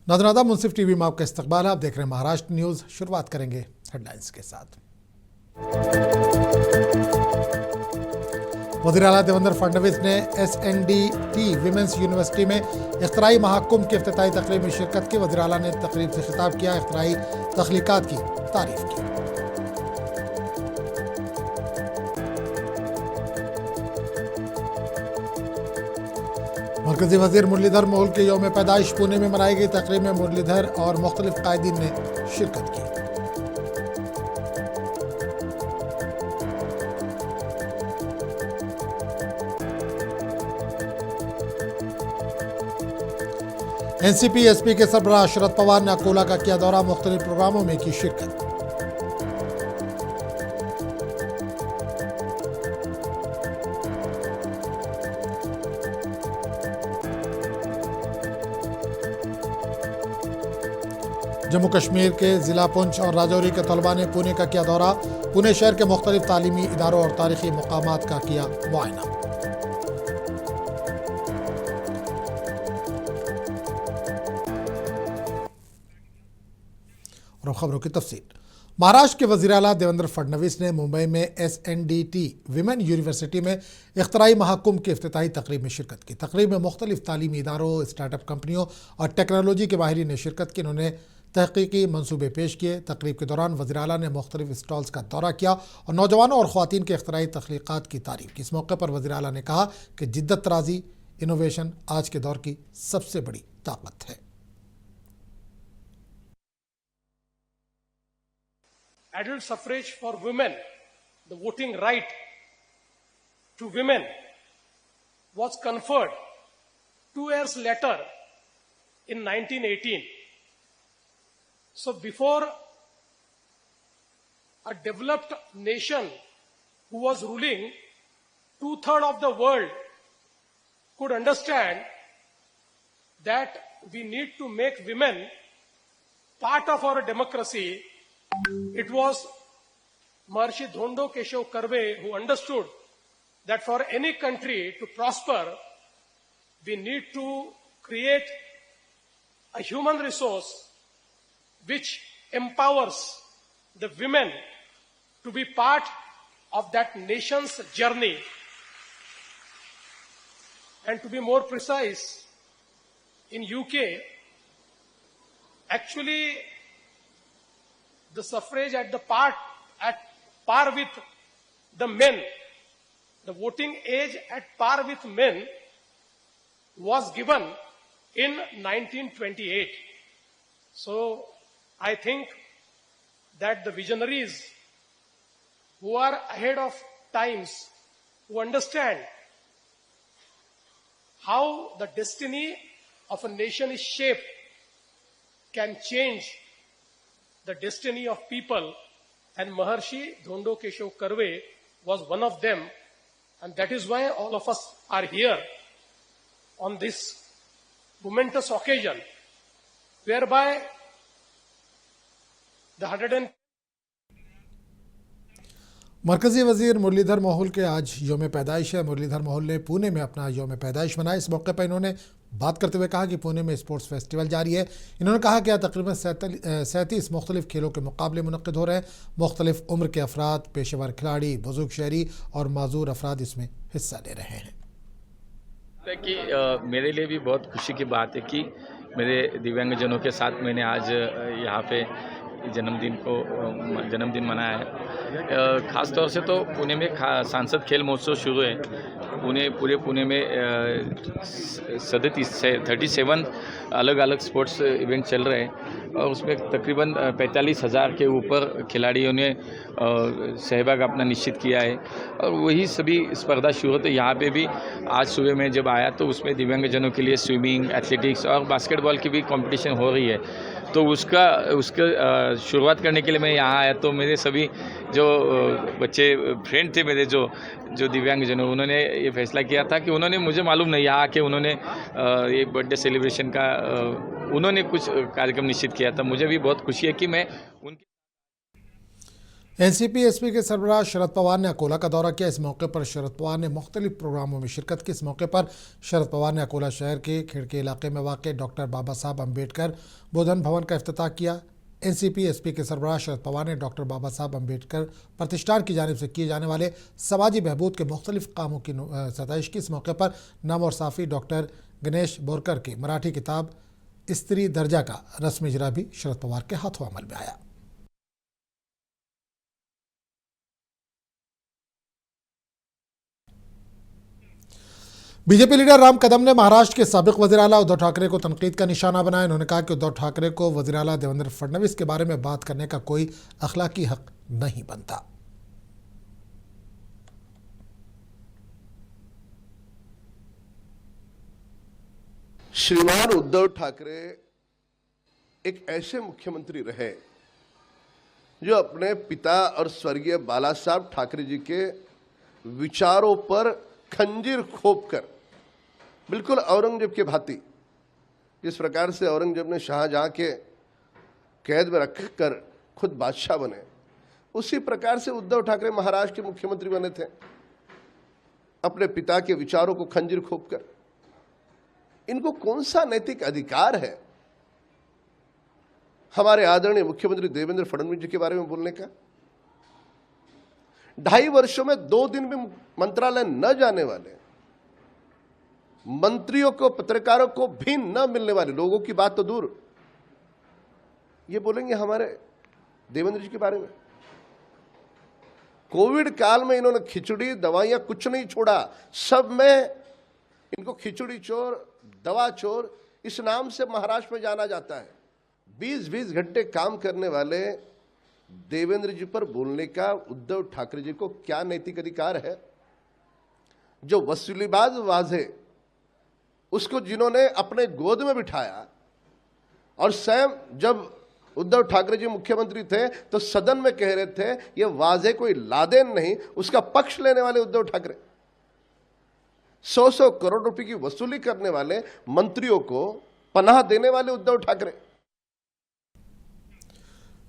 नाज़रान मुंसिफ TV में आपका इस्तकबाल है। आप देख रहे हैं महाराष्ट्र न्यूज़। शुरुआत करेंगे हेडलाइंस के साथ। वज़ीर आला देवेंद्र फडणवीस ने SNDT विमेंस यूनिवर्सिटी में इख्तराई महाकुंभ की इफ्तिताई तकरीब में शिरकत की। वज़ीर आला ने तकरीब से खिताब किया, इख्तराई तख्लीकात की तारीफ की। मरकजी वजीर मुरलीधर मोहोल के यौम पैदाइश पुणे में मनाई गई तकरीब में मुरलीधर और मुख्तलिफ कायदीन ने शिरकत की। NCP SP के सरबराह शरद पवार ने अकोला का किया दौरा, मुख्तलिफ प्रोग्रामों में की शिरकत। जम्मू कश्मीर के जिला पुंछ और राजौरी के तलबा ने पुणे का किया दौरा, पुणे शहर के मुख्तलिफ तालीमी इदारों और तारीखी मकामात का किया मुआयना। और खबरों की तफसील। महाराष्ट्र के वज़ीर आला देवेंद्र फडणवीस ने मुंबई में SNDT विमेन यूनिवर्सिटी में इख्तराई महाकुंभ की इफ्तिताई तकरीब में शिरकत की। तकरीब में मुख्तलिफ तालीमी इदारों, स्टार्टअप कंपनियों और टेक्नोलॉजी के माहिरीन ने शिरकत की। इन्होंने तहकीकी मंसूबे पेश किए। तकरीब के दौरान वज़ीर आला ने मुख्तलिफ स्टॉल्स का दौरा किया और नौजवानों और ख़वातीन के इख्तराई तख्लीक़ात की तारीफ की। इस मौके पर वज़ीर आला ने कहा कि जिद्दत तराज़ी, इनोवेशन आज के दौर की सबसे बड़ी ताकत है। Adult suffrage for women, the voting right to women, was conferred 2 years later in 1918. So before a developed nation who was ruling 2/3 of the world could understand that we need to make women part of our democracy, it was Maharishi Dhondo Keshav Karve who understood that for any country to prosper, we need to create a human resource which empowers the women to be part of that nation's journey. And to be more precise, in UK, actually the suffrage at par with the men, the voting age at par with men was given in 1928. So I think that the visionaries who are ahead of times, who understand how the destiny of a nation is shaped, can change the destiny of people, and Maharishi Dhondo Keshav Karve was one of them, and that is why all of us are here on this momentous occasion, whereby the 100 मरकजी वज़ीर मुरलीधर मोहोल के आज यौम पैदाइश है। मुरलीधर मोहोल ने पुणे में अपना यौम पैदाइश मनाया। इस मौके पर इन्होंने बात करते हुए कहा कि पुणे में स्पोर्ट्स फेस्टिवल जारी है। इन्होंने कहा कि तकरीबन 37 मुख्तलिफ खेलों के मुकाबले मुनक़्क़िद हो रहे हैं। मुख्तलिफ उम्र के अफराद, पेशेवर खिलाड़ी, बुजुर्ग शहरी और माजूर अफराद इसमें हिस्सा ले रहे हैं। कि मेरे लिए भी बहुत खुशी की बात है कि मेरे दिव्यांगजनों के साथ मैंने आज यहाँ पे जन्मदिन मनाया है। ख़ास तौर से तो पुणे में सांसद खेल महोत्सव शुरू है। पूरे पुणे में 37 अलग अलग स्पोर्ट्स इवेंट चल रहे हैं और उसमें तकरीबन 45,000 के ऊपर खिलाड़ियों ने सहभाग अपना निश्चित किया है और वही सभी स्पर्धा शुरू होते। यहाँ पे भी आज सुबह में जब आया तो उसमें दिव्यांगजनों के लिए स्विमिंग, एथलेटिक्स और बास्केटबॉल की भी कंपटीशन हो रही है। तो उसका शुरुआत करने के लिए मैं यहाँ आया तो मेरे सभी जो बच्चे फ्रेंड थे मेरे जो दिव्यांगजन, उन्होंने ये फैसला किया था कि उन्होंने, मुझे मालूम नहीं, यहाँ आके उन्होंने ये बर्थडे सेलिब्रेशन का उन्होंने कुछ कार्यक्रम निश्चित किया था। मुझे भी बहुत खुशी है कि मैं उनके एनसीपी एसपी के सरबराह शरद पवार ने अकोला का दौरा किया। इस मौके पर शरद पवार ने मुख्तलिफ प्रोग्रामों में शिरकत की। इस मौके पर शरद पवार ने अकोला शहर के खिड़की इलाके में वाक़ डॉक्टर बाबा साहब अम्बेडकर बोधन भवन का इफ्तिताह किया। एनसीपी एसपी के सरबराह शरद पवार ने डॉक्टर बाबा साहब अम्बेडकर प्रतिष्ठान की जानिब से किए जाने वाले समाजी बहबूद के मुख्तलिफ कामों की सतह की। इस मौके पर नाम और साफ़ी डॉक्टर गणेश बोरकर की मराठी किताब स्त्री दर्जा का रस्मी इजरा भी शरद पवार के हाथों अमल में आया। बीजेपी लीडर राम कदम ने महाराष्ट्र के साबिक वज़ीर आला उद्धव ठाकरे को तनकीद का निशाना बनाया। उन्होंने कहा कि उद्धव ठाकरे को वज़ीर आला देवेंद्र फडणवीस के बारे में बात करने का कोई अखलाकी हक नहीं बनता। श्रीमान उद्धव ठाकरे एक ऐसे मुख्यमंत्री रहे जो अपने पिता और स्वर्गीय बाला साहब ठाकरे जी के विचारों पर खंजीर खोपकर बिल्कुल औरंगजेब के भांति, जिस प्रकार से औरंगजेब ने शाहजहां के कैद में रखकर खुद बादशाह बने, उसी प्रकार से उद्धव ठाकरे महाराष्ट्र के मुख्यमंत्री बने थे, अपने पिता के विचारों को खंजीर खोपकर। इनको कौन सा नैतिक अधिकार है हमारे आदरणीय मुख्यमंत्री देवेंद्र फडणवीस जी के बारे में बोलने का? 2.5 वर्षों में 2 दिन भी मंत्रालय न जाने वाले, मंत्रियों को पत्रकारों को भी न मिलने वाले लोगों की बात तो दूर, ये बोलेंगे हमारे देवेंद्र जी के बारे में? कोविड काल में इन्होंने खिचड़ी दवाइयां कुछ नहीं छोड़ा, सब में इनको खिचड़ी चोर दवा चोर इस नाम से महाराष्ट्र में जाना जाता है। 20-20 घंटे काम करने वाले देवेंद्र जी पर बोलने का उद्धव ठाकरे जी को क्या नैतिक अधिकार है? जो वसूलीबाज वाजे उसको जिन्होंने अपने गोद में बिठाया और स्वयं जब उद्धव ठाकरे जी मुख्यमंत्री थे तो सदन में कह रहे थे ये वाजे कोई लादेन नहीं, उसका पक्ष लेने वाले उद्धव ठाकरे, 100 करोड़ रुपए की वसूली करने वाले मंत्रियों को पनाह देने वाले उद्धव ठाकरे।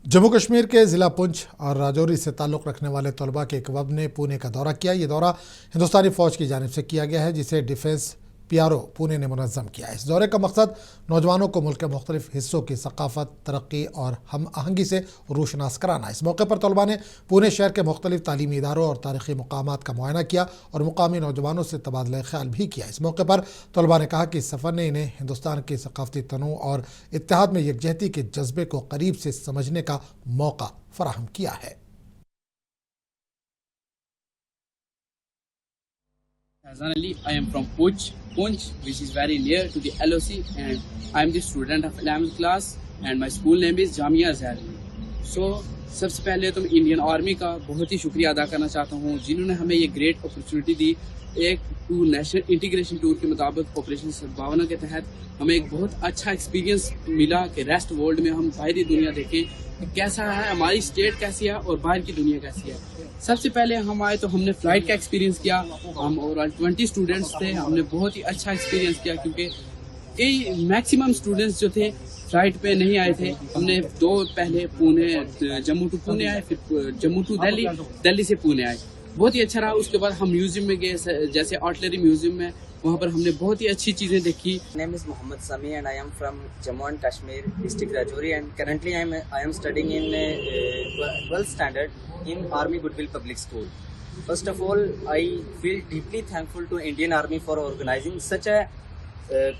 जम्मू कश्मीर के ज़िला पुंछ और राजौरी से ताल्लुक़ रखने वाले तलबा के एक वफ़द ने पुणे का दौरा किया। ये दौरा हिंदुस्तानी फ़ौज की जानिब से किया गया है, जिसे डिफेंस PRO पुणे ने मुनज़्ज़म किया है। इस दौरे का मकसद नौजवानों को मुल्क के मुख्तलिफ हिस्सों की सकाफ़त, तरक्की और हम आहंगी से रोशनास कराना। इस मौके पर तलबा ने पुणे शहर के मुख्तलिफ तालीमी इदारों और तारीख़ी मकामात का मुआयना किया और मुकामी नौजवानों से तबादला ख्याल भी किया। इस मौके पर तलबा ने कहा कि इस सफ़र ने इन्हें हिंदुस्तान के सकाफ़ती तनूअ और इत्तेहाद में यकजहती के जज्बे को करीब से समझने का मौका फराहम किया है। Hazan Ali, I am from Punch, which is very near to the LOC, and I am the student of 11th class, and my school name is Jamia Azhar. So, सबसे पहले तो मैं इंडियन आर्मी का बहुत ही शुक्रिया अदा करना चाहता हूँ, जिन्होंने हमें ये ग्रेट अपॉर्चुनिटी दी। एक नेशनल इंटीग्रेशन टूर के मुताबिक ऑपरेशन सद्भावना के तहत हमें एक बहुत अच्छा एक्सपीरियंस मिला कि रेस्ट वर्ल्ड में हम बाहरी दुनिया देखें कि कैसा है, हमारी स्टेट कैसी है और बाहर की दुनिया कैसी है। सबसे पहले हम आए तो हमने फ्लाइट का एक्सपीरियंस किया। हम ओवरऑल 20 स्टूडेंट्स थे, हमने बहुत ही अच्छा एक्सपीरियंस किया क्योंकि कई मैक्सिमम स्टूडेंट्स जो थे फ्लाइट पे नहीं आए थे। हमने 2 पहले पुणे जम्मू टू पुणे आए, फिर जम्मू टू दिल्ली, दिल्ली से पुणे आए। बहुत ही अच्छा रहा। उसके बाद हम म्यूजियम में गए, जैसे आर्टिलरी म्यूजियम में, वहाँ पर हमने बहुत ही अच्छी चीज़ें देखी। नेम इज मोहम्मद समी and I am from Jammu and Kashmir district Rajouri and currently I am studying in 12th standard in Army Goodwill Public School. First of all, I feel deeply thankful to Indian Army for organizing such a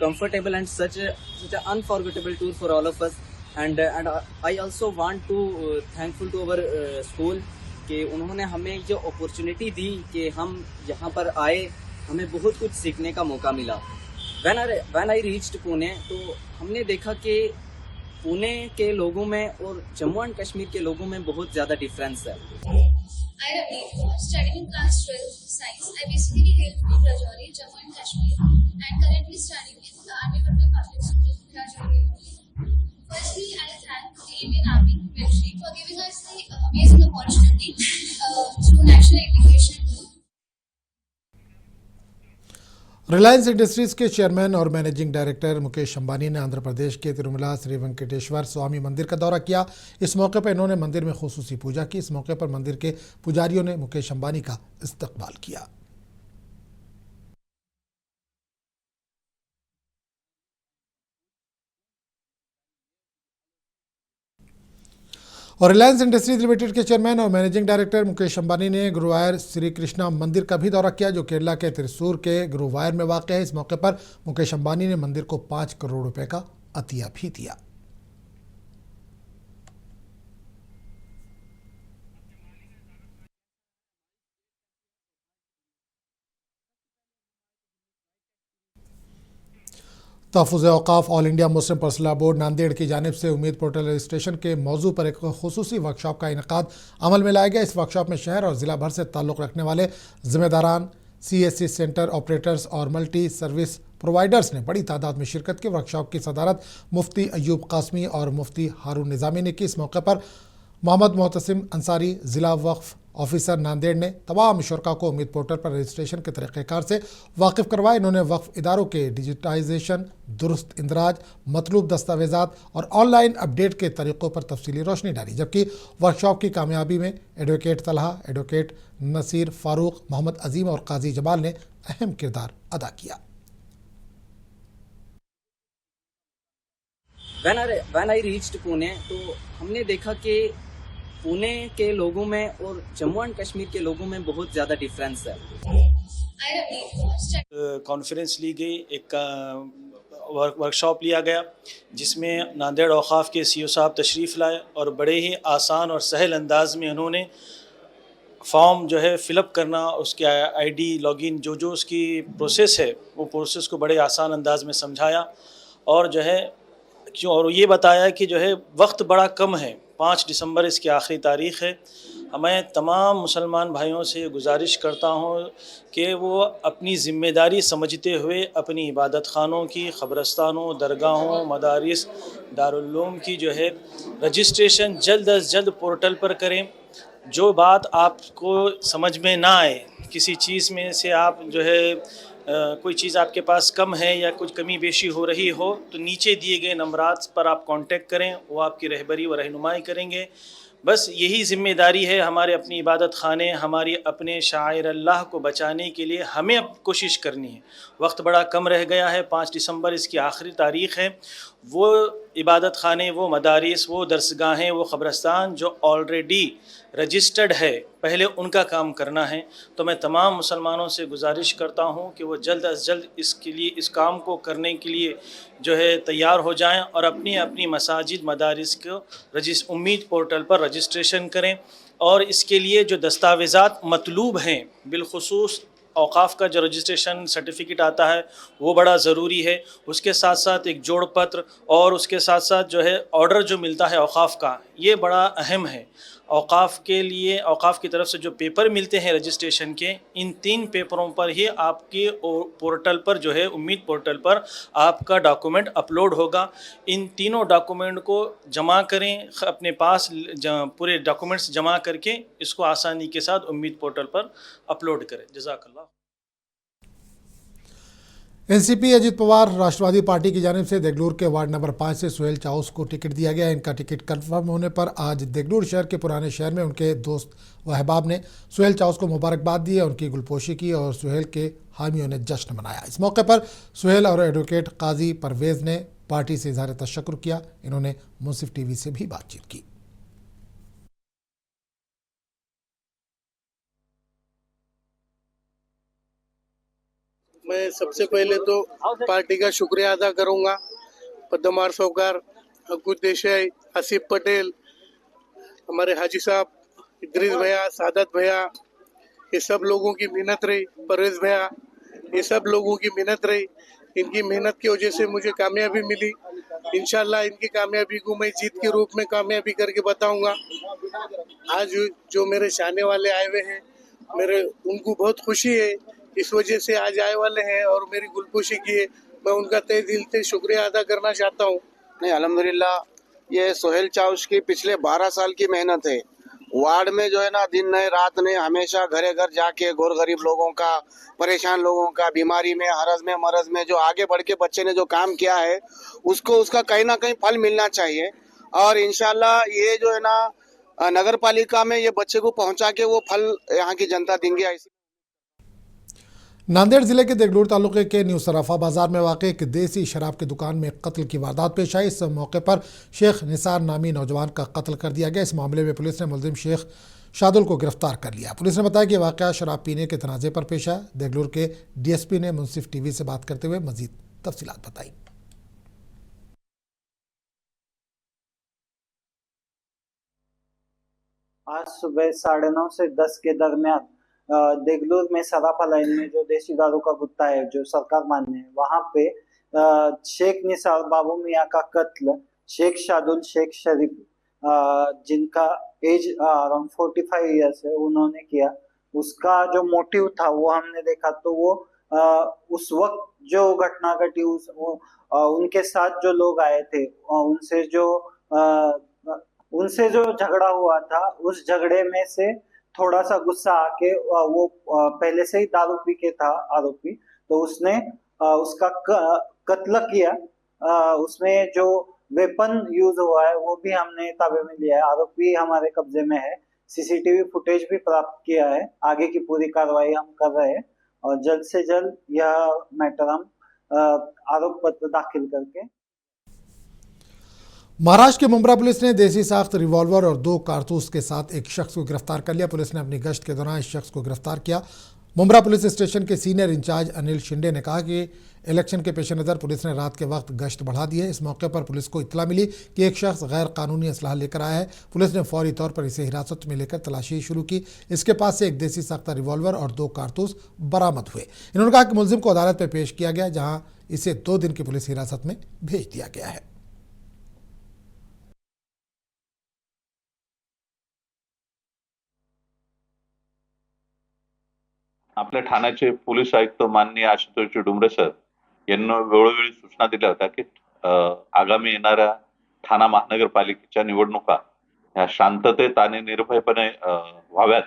comfortable and such an unforgettable tour for all of us. And I also want to thankful to our school कि उन्होंने हमें जो opportunity दी कि हम यहाँ पर आए, हमें बहुत कुछ सीखने का मौका मिला। When I reached पुणे, तो हमने देखा कि पुणे के लोगों में और जम्मू एंड कश्मीर के लोगों में बहुत ज़्यादा डिफरेंस है। I am studying in class 12 science. I basically hail from Rajouri, Jammu and Kashmir, and currently studying in the Army Goodwill Public School, Rajouri. Firstly, I thank the Indian Army military for giving us the amazing opportunity through national integration. Reliance industries के chairman और managing director Mukesh Ambani ने आंध्र प्रदेश के तिरुमला श्री वेंकटेश्वर स्वामी मंदिर का दौरा किया। इस मौके पर इन्होंने मंदिर में खुसूसी पूजा की। इस मौके पर मंदिर के पुजारियों ने मुकेश अंबानी का इस्तकबाल किया। और रिलायंस इंडस्ट्रीज लिमिटेड के चेयरमैन और मैनेजिंग डायरेक्टर मुकेश अंबानी ने गुरुवायर श्री कृष्णा मंदिर का भी दौरा किया, जो केरला के त्रिसूर के गुरुवायर में वाक़ है। इस मौके पर मुकेश अंबानी ने मंदिर को 5 करोड़ रुपए का अतिया भी दिया। तहफ़्फ़ुज़ औक़ाफ़ All India Muslim Personal Board Nanded की जानिब से उम्मीद पोर्टल रजिस्ट्रेशन के मौजू पर एक खुसूसी वर्कशॉप का इनेकाद अमल में लाया गया। इस वर्कशॉप में शहर और ज़िला भर से ताल्लुक़ रखने वाले ज़िम्मेदारान, CSC सेंटर ऑपरेटर्स और मल्टी सर्विस प्रोवाइडर्स ने बड़ी तादाद में शिरकत की। वर्कशॉप की सदारत मुफ्ती अयूब कासमी और मुफ्ती हारून निज़ामी ने की। इस मौके पर मोहम्मद मोहतसिम अंसारी, ज़िला वक्फ ऑफिसर नांदेड़ ने तमाम शुरका को उम्मीद पोर्टल पर रजिस्ट्रेशन के तरीक़ेकार से वाकिफ़ करवाया। इन्होंने वक्फ इदारों के डिजिटाइजेशन, दुरुस्त इंदराज, मतलूब दस्तावेज़ात और ऑनलाइन अपडेट के तरीक़ों पर तफसीली रोशनी डाली। जबकि वर्कशॉप की कामयाबी में एडवोकेट तलहा, एडवोकेट नसीर फारूक, मोहम्मद अजीम और काजी जमाल ने अहम किरदार अदा किया। When I reached Pune, तो हमने देखा कि पुणे के लोगों में और जम्मू एंड कश्मीर के लोगों में बहुत ज़्यादा डिफरेंस है। कॉन्फ्रेंस ली गई, एक वर्कशॉप लिया गया जिसमें नांदेड़ औक़ाफ़ के CEO साहब तशरीफ़ लाए और बड़े ही आसान और सहल अंदाज में उन्होंने फॉर्म जो है फ़िलअप करना, उसके ID लॉगिन जो उसकी प्रोसेस है वो प्रोसेस को बड़े आसान अंदाज में समझाया और जो है और ये बताया कि जो है वक्त बड़ा कम है, 5 दिसंबर इसकी आखिरी तारीख़ है। मैं तमाम मुसलमान भाइयों से गुजारिश करता हूँ कि वो अपनी ज़िम्मेदारी समझते हुए अपनी इबादत खानों की, ख़बरस्तानों, दरगाहों, मदारिस, दारुल्लूम की जो है रजिस्ट्रेशन जल्द अज जल्द पोर्टल पर करें। जो बात आपको समझ में ना आए, किसी चीज़ में से आप जो है कोई चीज़ आपके पास कम है या कुछ कमी बेशी हो रही हो, तो नीचे दिए गए नंबरात पर आप कांटेक्ट करें, वो आपकी रहबरी व रहनुमाई करेंगे। बस यही ज़िम्मेदारी है हमारे अपनी इबादत खाने, हमारी अपने शायर अल्लाह को बचाने के लिए हमें अब कोशिश करनी है। वक्त बड़ा कम रह गया है, 5 दिसंबर इसकी आखिरी तारीख़ है। वो इबादत खाने, वो मदारिस, वो दरसगाहें, वो ख़बरस्तान जो ऑलरेडी रजिस्टर्ड है, पहले उनका काम करना है। तो मैं तमाम मुसलमानों से गुजारिश करता हूँ कि वो जल्द अज जल्द इसके लिए, इस काम को करने के लिए जो है तैयार हो जाएं और अपनी अपनी मसाजिद, मदारिस को उम्मीद पोर्टल पर रजिस्ट्रेशन करें। और इसके लिए जो दस्तावेज़ात मतलूब हैं, बिलखुसूस औक़ाफ़ का जो रजिस्ट्रेशन सर्टिफिकेट आता है वो बड़ा ज़रूरी है। उसके साथ साथ एक जोड़ पत्र और उसके साथ साथ जो है ऑर्डर जो मिलता है औक़ाफ़ का, ये बड़ा अहम है। औक़ाफ़ के लिए औक़ाफ़ की तरफ से जो पेपर मिलते हैं रजिस्ट्रेशन के, इन 3 पेपरों पर ही आपके पोर्टल पर जो है उम्मीद पोर्टल पर आपका डॉक्यूमेंट अपलोड होगा। इन तीनों डॉक्यूमेंट को जमा करें, अपने पास पूरे डॉक्यूमेंट्स जमा करके इसको आसानी के साथ उम्मीद पोर्टल पर अपलोड करें। जज़ाकल्लाह। एनसीपी अजित पवार राष्ट्रवादी पार्टी की जानिब से देगलूर के वार्ड नंबर 5 से सुहेल चाउस को टिकट दिया गया। इनका टिकट कंफर्म होने पर आज देगलूर शहर के पुराने शहर में उनके दोस्त व अहबाब ने सुहेल चाउस को मुबारकबाद दी, उनकी गुलपोशी की और सुहेल के हामियों ने जश्न मनाया। इस मौके पर सुहेल और एडवोकेट काजी परवेज़ ने पार्टी से इज़हार तशक्कुर किया। इन्होंने मुंसिफ टीवी से भी बातचीत की। मैं सबसे पहले तो पार्टी का शुक्रिया अदा करूंगा। पद्मवार साहूकार, अंकुश देसाई, आसिफ पटेल, हमारे हाजी साहब, इद्रीस भैया, सादत भैया, ये सब लोगों की मेहनत रही, परवेज भैया, ये सब लोगों की मेहनत रही। इनकी मेहनत की वजह से मुझे कामयाबी मिली। इंशाल्लाह इनकी कामयाबी को मैं जीत के रूप में कामयाबी करके बताऊंगा। आज जो मेरे चाहने वाले आए हुए हैं, मेरे उनको बहुत खुशी है, इस वजह से आज आए वाले हैं और मेरी गुलपोशी की है। मैं उनका तहे दिल से शुक्रिया अदा करना चाहता हूँ। नहीं, अल्हम्दुलिल्लाह ये सुहेल चाउस की पिछले 12 साल की मेहनत है वार्ड में जो है ना दिन नहीं रात नहीं हमेशा घरे घर जाके गोर गरीब लोगों का, परेशान लोगों का, बीमारी में, हरज में, मरज में जो आगे बढ़ के बच्चे ने जो काम किया है उसको उसका कहीं ना कहीं फल मिलना चाहिए। और इंशाल्लाह ये जो है ना नगर पालिका में ये बच्चे को पहुंचा के वो फल यहाँ की जनता देंगे। ऐसी नांदेड़ जिले के देगलूर तालुके के न्यू सराफा बाजार में वाक़ एक देसी शराब की दुकान में कत्ल की वारदात पेश आई। इस मौके पर शेख निसार नामी नौजवान का कत्ल कर दिया गया। इस मामले में पुलिस ने मुलजिम शेख शादुल को गिरफ्तार कर लिया। पुलिस ने बताया कि वाक़या शराब पीने के तनाज़े पर पेश आया। देगलूर के डीएसपी ने मुंसिफ टीवी से बात करते हुए मजीद तफसीलात बताई। आज सुबह 9:30 से 10 के दरमियान देगलूर में सराफा लाइन में जो देसी दारू का गुत्ता है जो सरकार मान्य है, वहां पे शेख निसार बाबू मियाँ का कत्ल शेख शादुल शेख शरीफ जिनका एज अराउंड 45 ईयर्स है उन्होंने किया। उसका जो मोटिव था वो हमने देखा तो वो उस वक्त जो घटना घटी उनके साथ जो लोग आए थे उनसे जो झगड़ा हुआ था उस झगड़े में से थोड़ा सा गुस्सा आके वो पहले से ही दारू पी के था आरोपी, तो उसने उसका कत्ल किया। उसमें जो वेपन यूज हुआ है वो भी हमने ताबे में लिया है। आरोपी हमारे कब्जे में है। सीसीटीवी फुटेज भी प्राप्त किया है। आगे की पूरी कार्रवाई हम कर रहे हैं और जल्द से जल्द यह मैटर हम आरोप पत्र दाखिल करके। महाराष्ट्र के मुंब्रा पुलिस ने देसी साख्त रिवॉल्वर और 2 कारतूस के साथ एक शख्स को गिरफ्तार कर लिया। पुलिस ने अपनी गश्त के दौरान इस शख्स को गिरफ्तार किया। मुंब्रा पुलिस स्टेशन के सीनियर इंचार्ज अनिल शिंदे ने कहा कि इलेक्शन के पेश नज़र पुलिस ने रात के वक्त गश्त बढ़ा दी है। इस मौके पर पुलिस को इत्तला मिली कि एक शख्स गैर कानूनी असलाह लेकर आया है। पुलिस ने फौरी तौर पर इसे हिरासत में लेकर तलाशी शुरू की। इसके पास से एक देसी साख्ता रिवॉल्वर और 2 कारतूस बरामद हुए। इन्होंने कहा कि मुलजिम को अदालत में पेश किया गया, जहाँ इसे 2 दिन की पुलिस हिरासत में भेज दिया गया है। आपल्या ठाण्याचे पोलीस आयुक्त माननीय आशुतोष डुमरे सर यांना वेळोवेळी सूचना दिल्या होत्या की आगामी येणाऱ्या ठाणा महानगरपालिकेच्या निवडणुका ह्या शांततेत आणि निर्भयपणे व्हाव्यात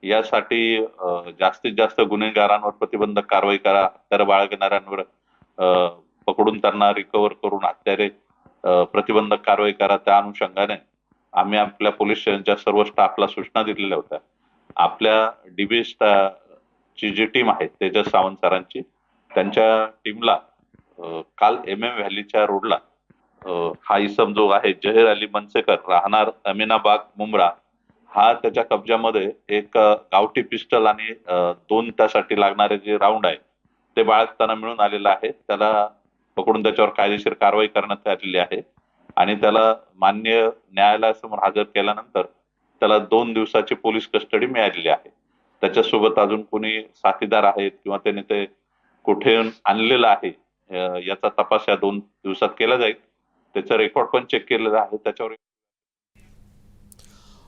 यासाठी जास्तीत जास्त गुन्हेगारांवर प्रतिबंधक कारवाई करा, हत्यारे बाळगणाऱ्यांवर पकडून त्यांना रिकव्हर करून हत्यारे प्रतिबंधक कारवाई करा। त्या अनुषंगाने आम्ही आपल्या पोलीस स्टेशनच्या सर्व स्टाफला सूचना दिलेल्या होत्या। आपल्या डीबी ची जी टीम आहे तेजस सावंत सरांची, त्यांच्या टीमला काल MM व्हॅलीच्या रोडला हा इसम जो आहे जहीर अली मनसेकर राहणार अमीनाबाग मुंब्रा, हा त्याच्या कब्जामध्ये एक गावठी पिस्टल आणि 2 त्यासाठी लागणारे जे राऊंड आहे ते बाळगताना मिळून आलेला आहे। त्याला पकडून त्याच्यावर कायदेशीर कारवाई करण्यात आलेली आहे आणि त्याला मान्य न्यायालयासमोर हजर केल्यानंतर त्याला 2 दिवसाची पोलीस कस्टडी मिळालेली आहे। त्याच्यासोबत अजून कोणी साथीदार आहेत किंवा त्याने ते कुठे आणलेलं आहे याचा तपास या 2 दिवसात केला जाईल। त्याचा रेकॉर्ड पण चेक केलेला आहे। त्याच्यावर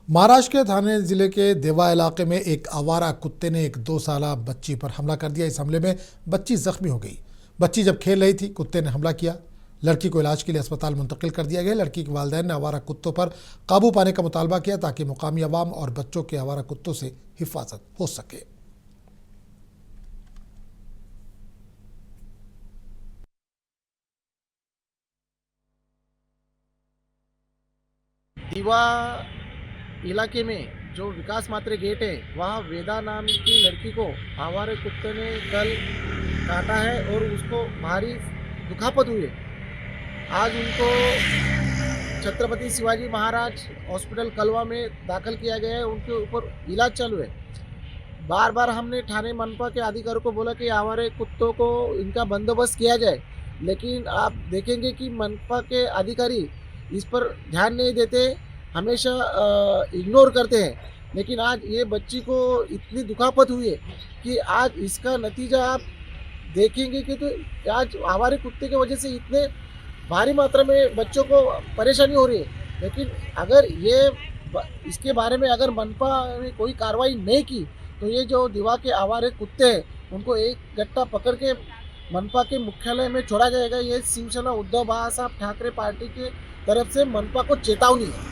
महाराष्ट्र के थाने जिले के देवा इलाके में एक आवारा कुत्ते ने एक 2 साला बच्ची पर हमला कर दिया। इस हमले में बच्ची जख्मी हो गई। बच्ची जब खेल रही थी कुत्ते ने हमला किया। लड़की को इलाज के लिए अस्पताल मुंतकिल कर दिया गया। लड़की के वालिदैन ने आवारा कुत्तों पर काबू पाने का मुतालबा किया ताकि मुकामी अवाम और बच्चों के आवारा कुत्तों से हिफाजत हो सके। दीवा इलाके में जो विकास मात्रे गेट है वहाँ वेदा नाम की लड़की को आवारे कुत्ते ने कल काटा है और उसको भारी दुखापत हुई है। आज उनको छत्रपति शिवाजी महाराज हॉस्पिटल कलवा में दाखिल किया गया है। उनके ऊपर इलाज चालू है। बार बार हमने थाने मनपा के अधिकारियों को बोला कि आवारे कुत्तों को इनका बंदोबस्त किया जाए, लेकिन आप देखेंगे कि मनपा के अधिकारी इस पर ध्यान नहीं देते, हमेशा इग्नोर करते हैं। लेकिन आज ये बच्ची को इतनी दुखापत हुई है कि आज इसका नतीजा आप देखेंगे कि तो आज आवारे कुत्ते की वजह से इतने भारी मात्रा में बच्चों को परेशानी हो रही है। लेकिन अगर ये इसके बारे में अगर मनपा ने कोई कार्रवाई नहीं की तो ये जो दीवा के आवारे कुत्ते हैं उनको एक गट्टा पकड़ के मनपा के मुख्यालय में छोड़ा जाएगा। ये शिवसेना उद्धव बाळासाहेब ठाकरे पार्टी के तरफ से मनपा को चेतावनी है।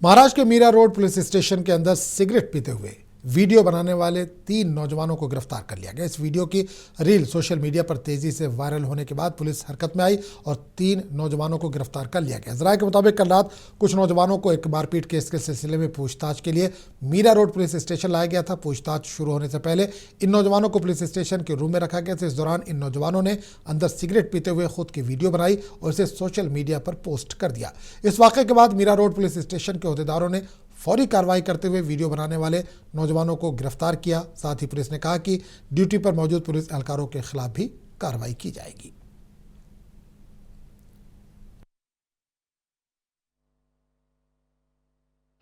महाराष्ट्र के मीरा रोड पुलिस स्टेशन के अंदर सिगरेट पीते हुए वीडियो बनाने वाले 3 नौजवानों को गिरफ्तार कर लिया गया। इस वीडियो की रील सोशल मीडिया पर तेजी से वायरल होने के बाद पुलिस हरकत में आई और 3 नौजवानों को गिरफ्तार कर लिया गया। जराये के मुताबिक कल रात कुछ नौजवानों को एक मारपीट केस के सिलसिले में पूछताछ के लिए मीरा रोड पुलिस स्टेशन लाया गया था। पूछताछ शुरू होने से पहले इन नौजवानों को पुलिस स्टेशन के रूम में रखा गया था। इस दौरान इन नौजवानों ने अंदर सिगरेट पीते हुए खुद की वीडियो बनाई और इसे सोशल मीडिया पर पोस्ट कर दिया। इस वाक़े के बाद मीरा रोड पुलिस स्टेशन के अहदेदारों ने फौरी कार्रवाई करते हुए वीडियो बनाने वाले नौजवानों को गिरफ्तार किया। साथ ही पुलिस ने कहा कि ड्यूटी पर मौजूद पुलिस एहलकारों के खिलाफ भी कार्रवाई की जाएगी।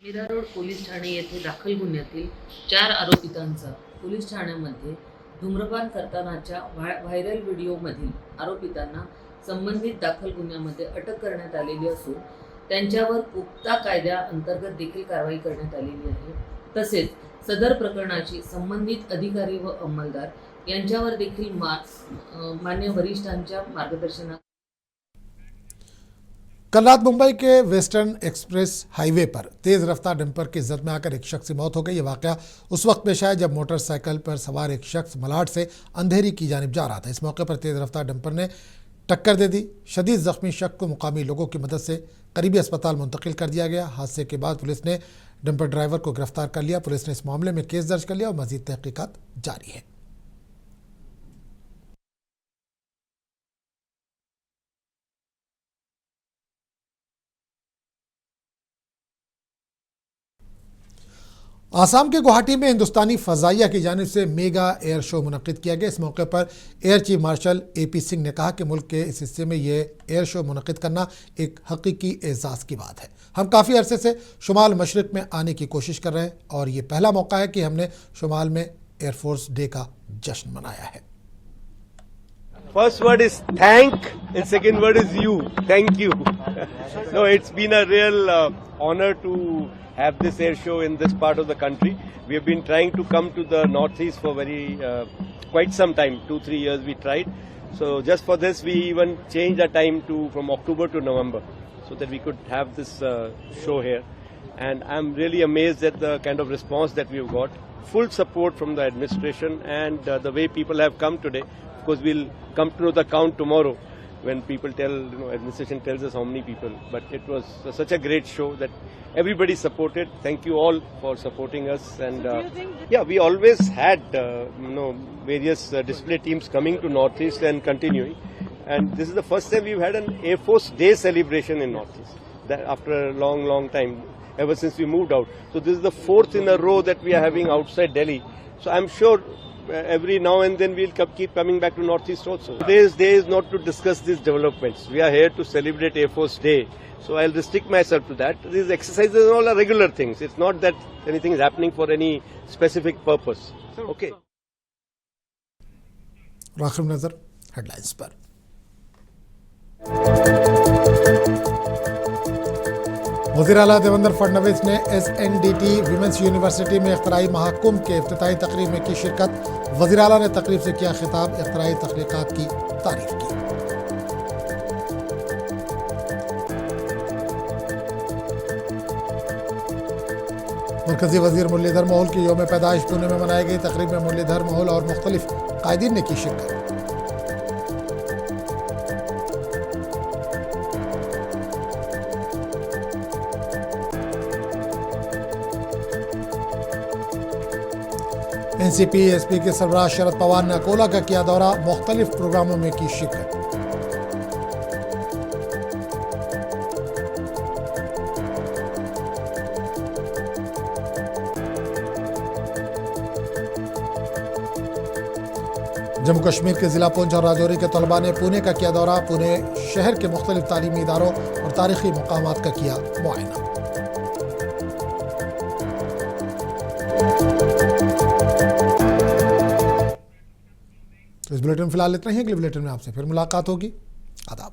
मीरा रोड पोलीस ठाणे येथे दाखल गुन्ह्यातील 4 आरोपितांचा पोलीस ठाण्यामध्ये धूम्रपान करतानाच्या व्हायरल व्हिडिओमधील आरोपितांना संबंधित दाखल गुन्ह्यामध्ये अटक करण्यात आलेली असून त्यांच्यावर पुख्ता कायद्याअंतर्गत देखील कारवाई करण्यात आलेली आहे। तसेच सदर प्रकरणाची संबंधित अधिकारी व अंमलदार यांच्यावर देखील मान्य वरिष्ठांच्या मार्गदर्शनात। कल रात मुंबई के वेस्टर्न एक्सप्रेस हाईवे पर तेज रफ्तार डंपर की जद में आकर एक शख्स की मौत हो गई। ये वाकया उस वक्त पेश आया जब मोटरसाइकिल पर सवार एक शख्स मलाड से अंधेरी की जानिब जा रहा था। इस मौके पर तेज रफ्तार डंपर ने टक्कर दे दी। शदीद जख्मी शख्स को मुकामी लोगों की मदद से करीबी अस्पताल मुंतकिल कर दिया गया। हादसे के बाद पुलिस ने डंपर ड्राइवर को गिरफ्तार कर लिया। पुलिस ने इस मामले में केस दर्ज कर लिया और मजीद तहकीकात जारी है। आसाम के गुवाहाटी में हिंदुस्तानी फ़ज़ाइया की जानिब से मेगा एयर शो मुनक़िद किया गया। इस मौके पर air chief marshal AP Singh ने कहा कि मुल्क के इस हिस्से में ये एयर शो मुनक़िद करना एक हकीकी एज़ाज़ की बात है। हम काफ़ी अरसे से शुमाल मशरिक़ में आने की कोशिश कर रहे हैं और ये पहला मौका है कि हमने शुमाल में एयरफोर्स डे का जश्न मनाया है। First word is thank and second word is you. Thank you. No, it's been a real honor to have this air show in this part of the country. We have been trying to come to the northeast for quite some time, 2-3 years we tried. So just for this we even changed our time from October to November so that we could have this show here. And I'm really amazed at the kind of response that we've got. Full support from the administration and the way people have come today. Of course we'll come to know the count tomorrow when people tell, administration tells us how many people. But it was such a great show that everybody supported. Thank you all for supporting us. And yeah, we always had various display teams coming to Northeast and continuing. And this is the first time we've had an Air Force Day celebration in Northeast. That after a long, long time, ever since we moved out. So this is the 4th in a row that we are having outside Delhi. So I'm sure every now and then we'll keep coming back to Northeast also. Today's day is not to discuss these developments. We are here to celebrate Air Force Day. So I'll restrict myself to that. These exercises are all are regular things. It's not that anything is happening for any specific purpose. Okay. आखिर नजर headlines पर। वज़ीर आला देवेंद्र फडणवीस ने SNDT women's university में इख्तराई महाकुंभ के इफ्तिताही तकरीब में की शिरकत। वज़ीर आला ने तकरीब से किया खिताब, इख्तराई तख्लीकात की तारीफ की। मरकजी वज़ीर मुरलीधर महल की योम पैदाइश पुणे में मनाई गई तकरीब में मुरलीधर महल और मुख्तलिफ कायदीन ने की शिरकत। NCP SP के सरबराह शरद पवार ने अकोला का किया दौरा, मुख्तलिफ प्रोग्रामों में की शिरकत। जम्मू कश्मीर के जिला पुंछ और राजौरी के तलबा ने पुणे का किया दौरा, पुणे शहर के मुख्तलिफ तालीमी इदारों और तारीखी मकामात का किया मुआयना। तो इस बुलेटिन में फिलहाल इतना ही। अगले बुलेटिन में आपसे फिर मुलाकात होगी। आदाब।